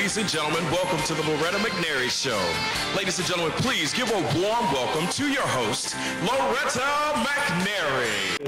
Ladies and gentlemen, welcome to the Loretta McNary Show. Ladies and gentlemen, please give a warm welcome to your host, Loretta McNary.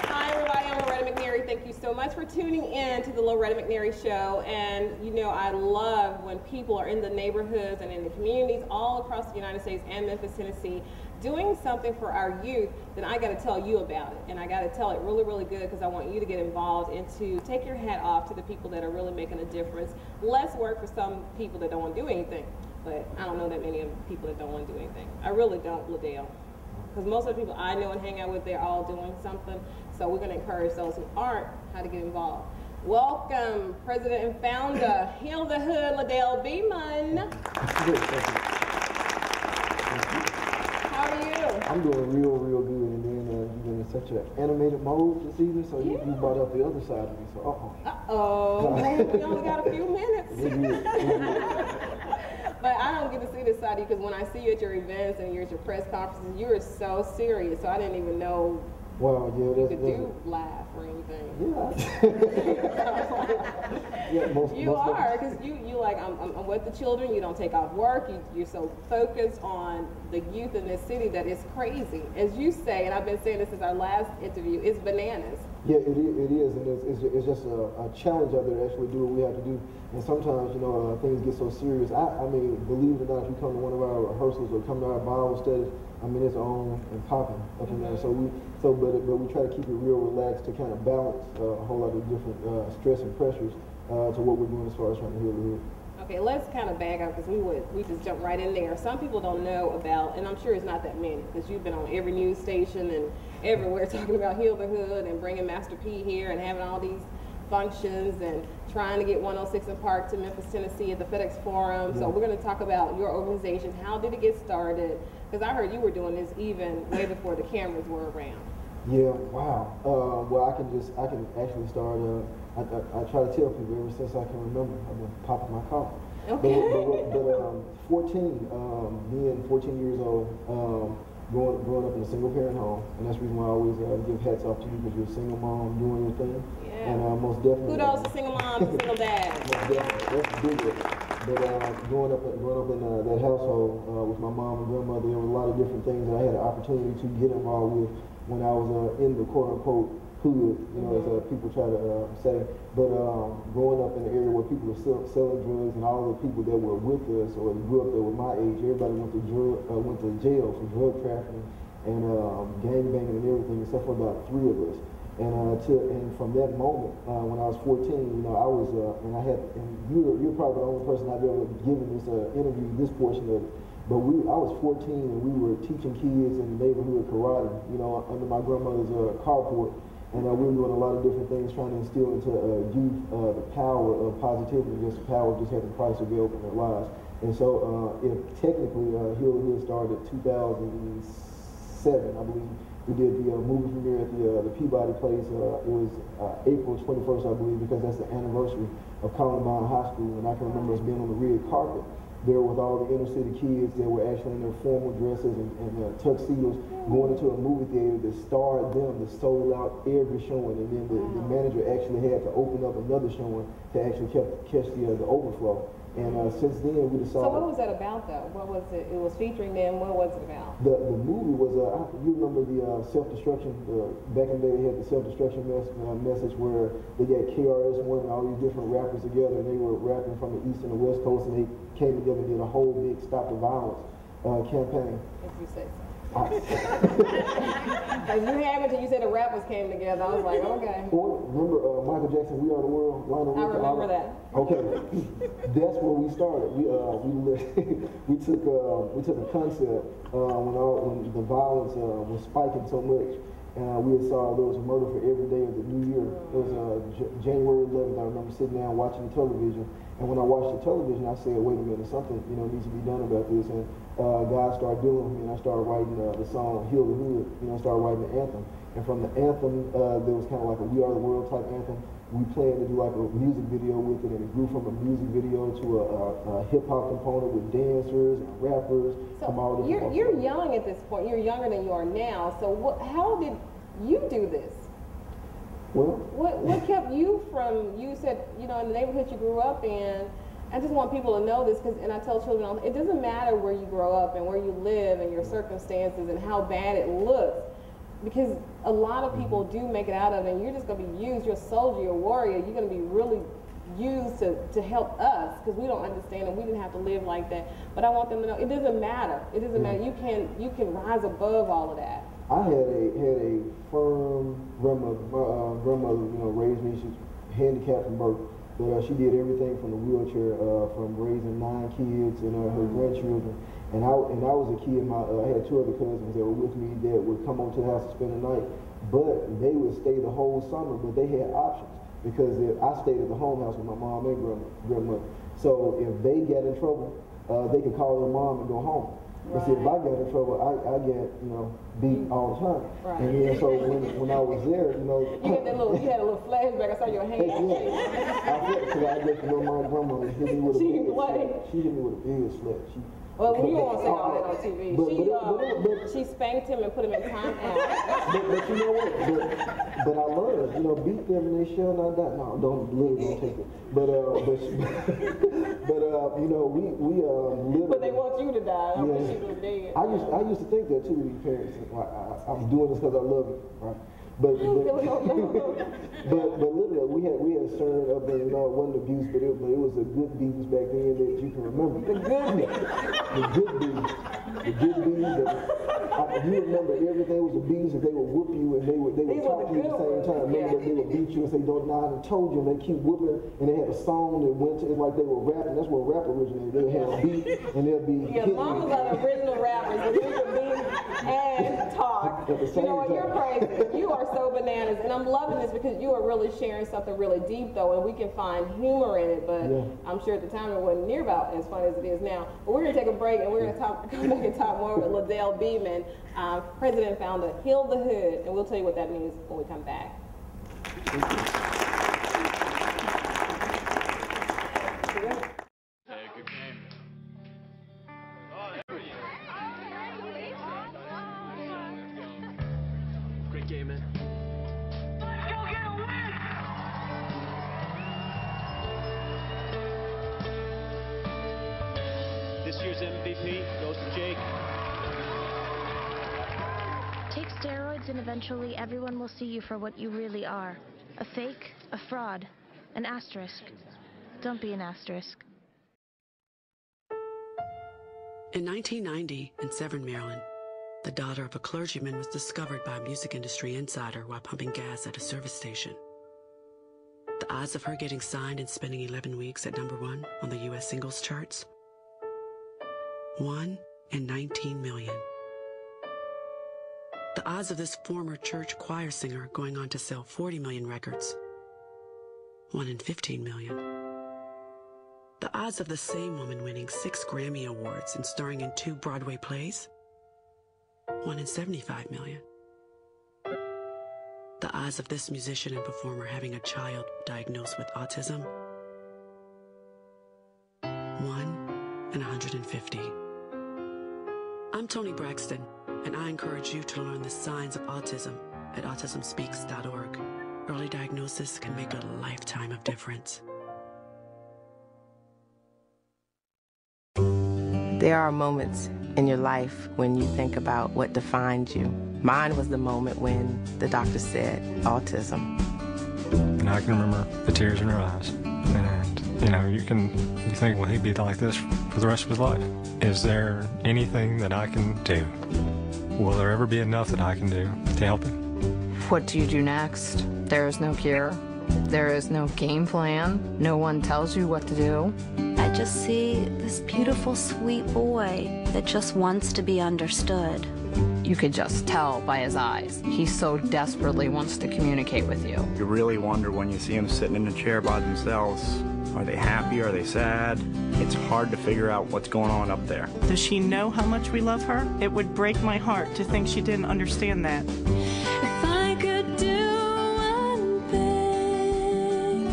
Hi everybody, I'm Loretta McNary. Thank you so much for tuning in to the Loretta McNary Show. And you know, I love when people are in the neighborhoods and in the communities all across the United States and Memphis, Tennessee, doing something for our youth. Then I got to tell you about it, and I got to tell it really, really good, because I want you to get involved and to take your hat off to the people that are really making a difference. Less work for some people that don't want to do anything, but I don't know that many of the people that don't want to do anything. I really don't, Ladell, because most of the people I know and hang out with, they're all doing something. So we're going to encourage those who aren't how to get involved. Welcome, President and Founder, Heal the Hood, Ladell Beamon. How are you? I'm doing real good, and then you've been in such an animated mode this evening, so you brought up the other side of me, so we only got a few minutes. But I don't get to see this side of you, because when I see you at your events and you're at your press conferences, you are so serious, so I didn't even know you could do laugh or anything. Yeah. You are, because you like, I'm with the children, you don't take off work, you're so focused on the youth in this city that it's crazy. As you say, and I've been saying this since our last interview, it's bananas. Yeah, it is, and it's just a challenge out there to actually do what we have to do. And sometimes, you know, things get so serious. I mean, believe it or not, if you come to one of our rehearsals or come to our Bible studies, I mean, it's on and popping up in there. But we try to keep it real relaxed to kind of balance a whole lot of different stress and pressures to what we're doing as far as trying to heal the hood. Okay, let's kind of back up, because we just jump right in there. Some people don't know about, and I'm sure it's not that many, because you've been on every news station and everywhere talking about Heal the Hood and bringing Master P here and having all these functions and trying to get 106 and Park to Memphis, Tennessee at the FedEx Forum. So we're going to talk about your organization. How did it get started? Because I heard you were doing this even way before the cameras were around. Yeah, wow. Well, I can actually start. I try to tell people ever since I can remember. I've been popping my collar. Okay. But being 14 years old, growing up in a single parent home, and that's the reason why I always give hats off to you, because you're a single mom doing your thing. Yeah. And most definitely. Kudos to single moms and single dads. Most definitely, that's big. But growing up in that household with my mom and grandmother, there were a lot of different things that I had an opportunity to get involved with when I was in the quote-unquote hood, you know, as people try to say. But growing up in an area where people were selling drugs, and all the people that were with us or grew up there with my age, everybody went to jail for drug trafficking and gang banging and everything, except for about 3 of us. And from that moment, when I was 14, you know, I was, and you're probably the only person I've ever given this interview, this portion of it. But I was 14, and we were teaching kids in the neighborhood karate, you know, under my grandmother's carport. And we were doing a lot of different things, trying to instill into youth the power of positivity, just the power of just having Christ available in their lives. And so, technically, Heal the Hood started 2007, I believe. We did the movie premiere at the Peabody Place. It was April 21st, I believe, because that's the anniversary of Columbine High School. And I can remember us being on the red carpet there with all the inner city kids that were actually in their formal dresses and tuxedos, going into a movie theater that starred them, that sold out every showing. And then the manager actually had to open up another showing to actually catch the overflow. And since then, we decided. So what was that about, though? What was it? It was featuring them. What was it about? The movie was, you remember the self-destruction, back in the day they had the self-destruction message where they got KRS-One and all these different rappers together, and they were rapping from the East and the West Coast, and they came together and did a whole big Stop the Violence campaign. If you say so. Because you haven't until you said the rappers came together. I was like, okay. Remember Michael Jackson, We Are the World? I remember that. Okay, that's where we started. We took a concept when the violence was spiking so much. We saw there was murder for every day of the new year. It was January 11th. I remember sitting down watching the television. And when I watched the television, I said, wait a minute, something needs to be done about this. And God started dealing with me, and I started writing the song Heal the Hood. I started writing the anthem. And from the anthem, there was kind of like a We Are the World type anthem. We planned to do like a music video with it, and it grew from a music video to a hip-hop component with dancers and rappers. So you're young at this point. You're younger than you are now. So how did you do this? Well, what kept you from, you said, you know, in the neighborhood you grew up in, I just want people to know this, because, and I tell children, it doesn't matter where you grow up and where you live and your circumstances and how bad it looks, because a lot of people do make it out of it, and you're just going to be used. You're a soldier, you're a warrior. You're going to be really used to help us, because we don't understand and we didn't have to live like that. But I want them to know it doesn't matter. It doesn't matter. You can rise above all of that. I had a firm grandmother. My grandmother, you know, raised me. She's handicapped from birth, but she did everything from the wheelchair, from raising 9 kids and her grandchildren. And I was a kid. I had 2 other cousins that were with me that would come over to the house to spend the night, but they would stay the whole summer. But they had options, because I stayed at the home house with my mom and grandmother. So if they got in trouble, they could call their mom and go home. Right. But see, if I got in trouble, I get, you know, beat all the time. Right. And then so when I was there, you know, you had a little flashback. I saw your hand. I guess you know, my grandmother hit me with a big sled. She hit me with a big sled. Well, you don't want to say all that on TV. She spanked him and put him in timeout. But you know what? But I learned, you know, beat them and they shall not die. No, don't take it. But you know, we literally. But they want you to die. I wish you was dead. I used to think that too with these parents. Like, I'm doing this because I love you, right? But literally, we had stirred up, and, you know, it wasn't abuse, but it was a good beatings back then that you can remember. The good beatings. The good beatings. You remember everything was a beatings, that they would whoop you and they would talk to you at the same time. Remember that they would beat you and say, "Don't nod," and told you, and they keep whooping, and they had a song that went to, it's like they were rapping. That's where rap originated. They had a beat and they'll be mamas are the original rappers. And we could beat and talk. You know what? You're crazy. You are so bananas, and I'm loving this because you are really sharing something really deep, though, and we can find humor in it. But I'm sure at the time it wasn't near about as funny as it is now. But we're gonna take a break, and we're gonna come back and talk more with Ladell Beamon, president and founder of Heal the Hood, and we'll tell you what that means when we come back. Great game, man. Let's go get a win! This year's MVP goes to Jake. Take steroids and eventually everyone will see you for what you really are. A fake, a fraud, an asterisk. Don't be an asterisk. In 1990, in Severn, Maryland, the daughter of a clergyman was discovered by a music industry insider while pumping gas at a service station. The odds of her getting signed and spending 11 weeks at #1 on the U.S. singles charts? 1 in 19 million. The odds of this former church choir singer going on to sell 40 million records? 1 in 15 million. The odds of the same woman winning 6 Grammy Awards and starring in 2 Broadway plays? 1 in 75 million. The odds of this musician and performer having a child diagnosed with autism? 1 in 150. I'm Toni Braxton, and I encourage you to learn the signs of autism at autismspeaks.org. Early diagnosis can make a lifetime of difference. There are moments in your life when you think about what defines you. Mine was the moment when the doctor said autism. And I can remember the tears in her eyes. And, you know, you think, well, he'd be like this for the rest of his life. Is there anything that I can do? Will there ever be enough that I can do to help him? What do you do next? There is no cure. There is no game plan. No one tells you what to do. I just see this beautiful, sweet boy that just wants to be understood. You could just tell by his eyes. He so desperately wants to communicate with you. You really wonder when you see him sitting in a chair by themselves. Are they happy? Are they sad? It's hard to figure out what's going on up there. Does she know how much we love her? It would break my heart to think she didn't understand that. If I could do one thing,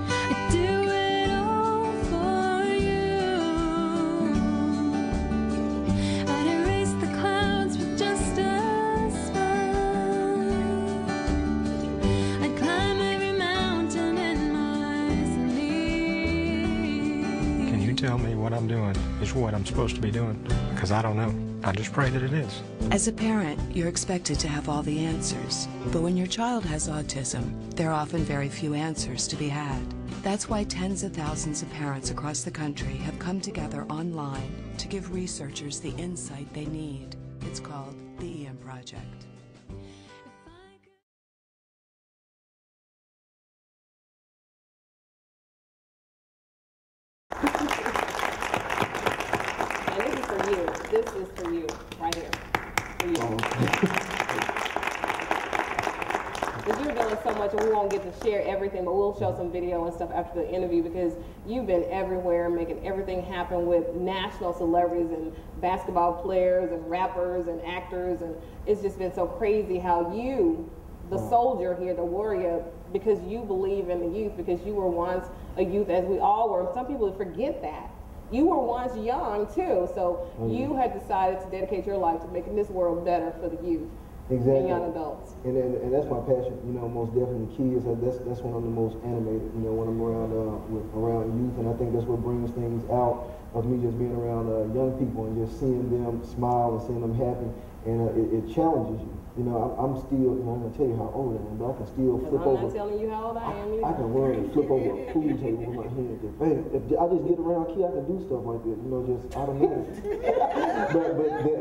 I'd do it all for you. I'd erase the clouds with just a smile. that is what I'm supposed to be doing, because I don't know. I just pray that it is. As a parent, you're expected to have all the answers. But when your child has autism, there are often very few answers to be had. That's why tens of thousands of parents across the country have come together online to give researchers the insight they need. It's called the EM Project. This is for you, right here. For you. Because you're doing so much, and we won't get to share everything, but we'll show some video and stuff after the interview, because you've been everywhere making everything happen with national celebrities and basketball players and rappers and actors, and it's just been so crazy how you, the soldier here, the warrior, because you believe in the youth, because you were once a youth, as we all were. Some people forget that. You were once young too, so you had decided to dedicate your life to making this world better for the youth and young adults. And that's my passion, you know, most definitely kids. That's when I'm the most animated, you know, when I'm around youth, and I think that's what brings things out of me, just being around young people and just seeing them smile and seeing them happy, and it challenges you. You know, I'm still, you know, I'm going to tell you how old I am, but I can still flip over. I'm not telling you how old I am either. I can run and flip over a pool table with my hands. Bam, if I just get around key, I can do stuff like that, you know, just automatically.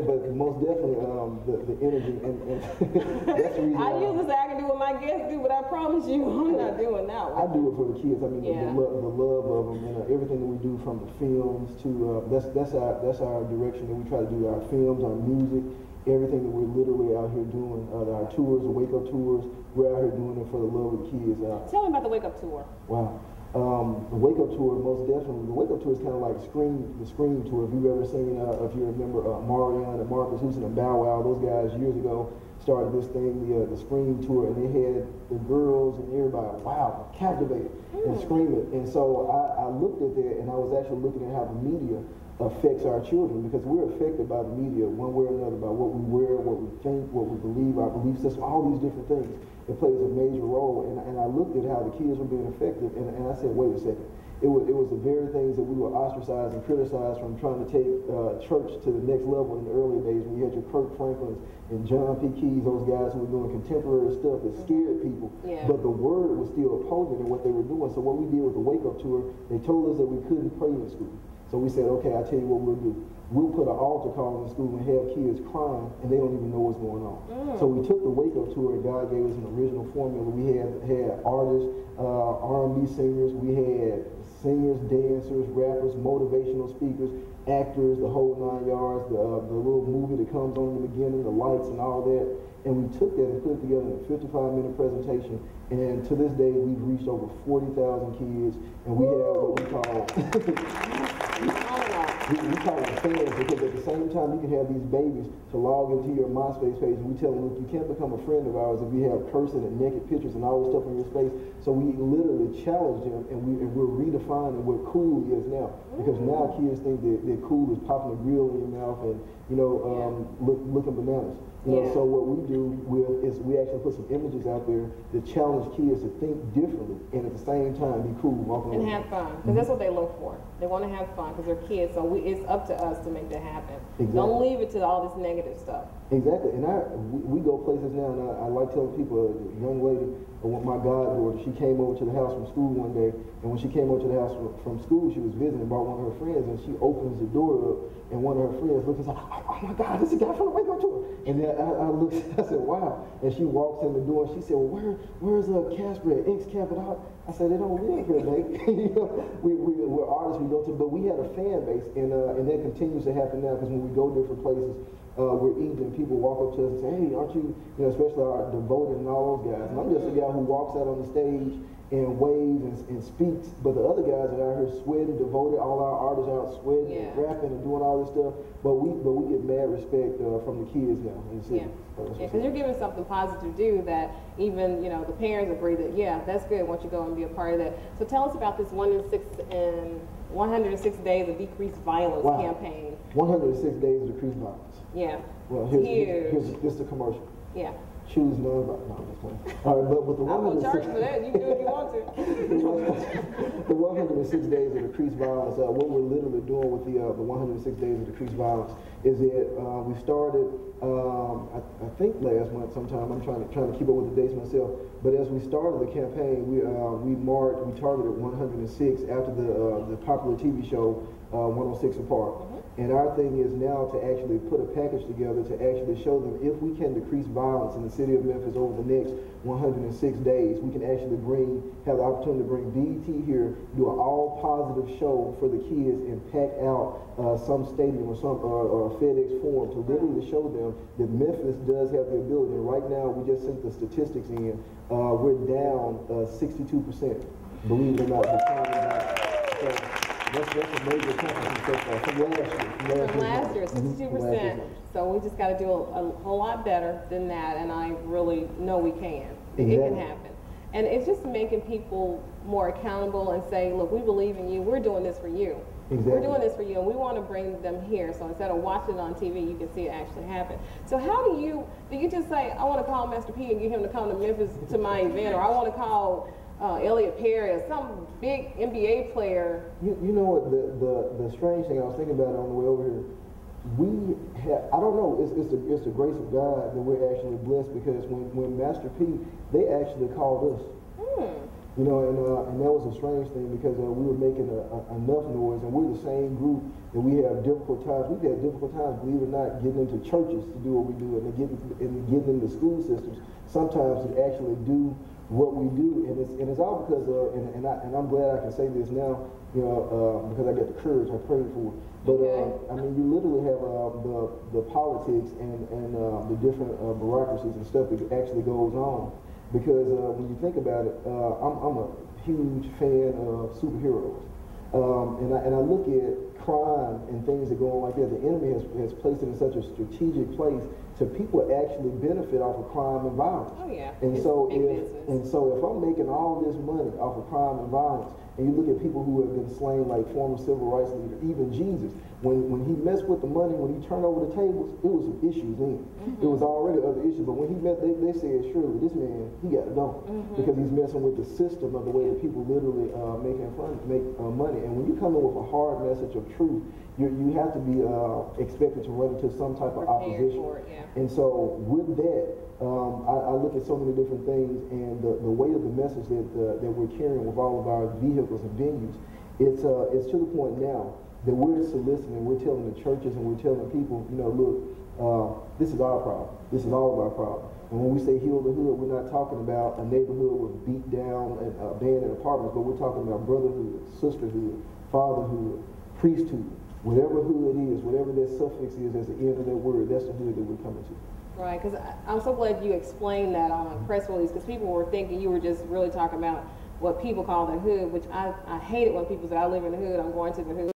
but most definitely, the energy, and that's the reason I usually say I can do what my guests do, but I promise you, I'm not doing that one. I do it for the kids. I mean, the love of them, and everything that we do, from the films to, that's our direction that we try to do, our films, our music, everything that we're literally out here doing, our tours, the Wake Up tours, we're out here doing it for the love of the kids. Tell me about the Wake Up tour. Wow. The Wake Up tour, most definitely. The Wake Up tour is kind of like the Scream tour. If you've ever seen, if you remember Marion and Marcus Houston and Bow Wow, those guys years ago started this thing, the Scream tour, and they had the girls and everybody, wow, captivated and screaming. And so I looked at that, and I was actually looking at how the media affects our children, because we're affected by the media one way or another, by what we wear, what we think, what we believe, our belief system, all these different things. It plays a major role, and I looked at how the kids were being affected, and I said, wait a second. It was the very things that we were ostracized and criticized from trying to take church to the next level in the early days, when you had your Kirk Franklins and John P. Keys, those guys who were doing contemporary stuff that scared people, but the word was still opposing in what they were doing. So what we did with the Wake Up tour, they told us that we couldn't pray in school. So we said, okay, I'll tell you what we'll do. We'll put an altar call in the school and have kids crying, and they don't even know what's going on. So we took the Wake Up tour, and God gave us an original formula. We had artists, R&B singers, we had singers, dancers, rappers, motivational speakers, actors, the whole 9 yards, the little movie that comes on in the beginning, the lights and all that. And we took that and put it together in a 55-minute presentation. And to this day, we've reached over 40,000 kids, and we have what we call we call them fans, because at the same time you can have these babies to log into your MySpace page, and we tell them, look, you can't become a friend of ours if you have cursing and naked pictures and all this stuff in your space. So we literally challenge them, and we're redefining what cool is now, because now kids think that cool is popping a grill in your mouth and, you know, looking bananas. You know, so what we do is we actually put some images out there that challenge kids to think differently, and at the same time be cool, walking and have fun, because that's what they look for. They want to have fun because they're kids. So it's up to us to make that happen. Exactly. Don't leave it to all this negative stuff. Exactly. And we go places now, and I like telling people, a young lady, my goddaughter, she came over to the house from school one day, and when she came over to the house from school, she was visiting, brought one of her friends, and she opens the door up, and one of her friends looks and says, oh my God, this is a guy from the Wake Up tour. And then I looked, I said, wow. And she walks in the door, and she said, well, where's Casper at X-Cap? I said, they don't live here, babe. You know, we're artists, we go to, but we had a fan base, and that continues to happen now, because when we go different places, we're eating, people walk up to us and say, hey, aren't you, especially our Devoted and all those guys. And I'm just a guy who walks out on the stage and waves and speaks, but the other guys are out here sweating, Devoted, all our artists are out sweating and rapping and doing all this stuff. But we get mad respect from the kids now. Because you're giving something positive to do that even, the parents agree that, that's good once you go and be a part of that. So tell us about this 106 Days of Decreased Violence campaign. 106 Days of Decreased Violence. Yeah. Well, here's the commercial. Yeah. choose none. No, I'm just playing. All right, but with the I'm gonna charge 106 for that. You can do it if you want to. the 106 days of decreased violence, what we're literally doing with the 106 days of decreased violence is that we started, I think last month sometime. I'm trying to keep up with the dates myself. But as we started the campaign, we targeted 106 after the popular TV show 106 and Park. And our thing is now to actually put a package together to actually show them if we can decrease violence in the city of Memphis over the next 106 days, we can actually have the opportunity to bring BET here, do an all-positive show for the kids, and pack out some stadium or FedEx Forum to literally show them that Memphis does have the ability. And right now, we just sent the statistics in. We're down 62%. Believe it or not, that's a major accomplishment so far from last year. 62%. So we just got to do a whole lot better than that, and I really know we can. It can happen. And it's just making people more accountable and say, look, we believe in you. We're doing this for you. Exactly. We're doing this for you, and we want to bring them here. So instead of watching it on TV, you can see it actually happen. So how do you just say, I want to call Master P and get him to come to Memphis to my event, or I want to call Elliot Perry or some big NBA player? You know what, the strange thing, I was thinking about it on the way over here, I don't know, it's the grace of God that we're actually blessed, because when Master P, they actually called us. You know, and that was a strange thing, because we were making enough noise, and we're the same group that we have difficult times. We've had difficult times, believe it or not, getting into churches to do what we do, and getting into school systems sometimes to actually do what we do, and it's all because of, and I'm glad I can say this now, you know, because I got the courage I prayed for. But I mean, you literally have the politics and the different bureaucracies and stuff that actually goes on. Because when you think about it, I'm a huge fan of superheroes, and I look at crime and things that go on like that. The enemy has placed it in such a strategic place to people actually benefit off of crime and violence. Oh yeah. And so if I'm making all this money off of crime and violence, and you look at people who have been slain, like former civil rights leaders, even Jesus, when he messed with the money, when he turned over the tables, it was some issues then. It was already other issues, but when he met, they said, surely this man, he got to go, because he's messing with the system of the way that people literally make money. And when you come in with a hard message of truth, you have to be expected to run into some type of opposition. And so with that, I look at so many different things, and the weight of the message that we're carrying with all of our vehicles and venues, it's to the point now that we're soliciting, we're telling the churches and we're telling people, you know, look, this is our problem. This is all of our problem. And when we say heal the hood, we're not talking about a neighborhood with beat down and abandoned apartments, but we're talking about brotherhood, sisterhood, fatherhood, priesthood. Whatever hood is, whatever that suffix is as the end of that word, that's the hood that we're coming to. Right, because I'm so glad you explained that on a press release, because people were thinking you were just really talking about what people call the hood, which I hate it when people say, I live in the hood, I'm going to the hood.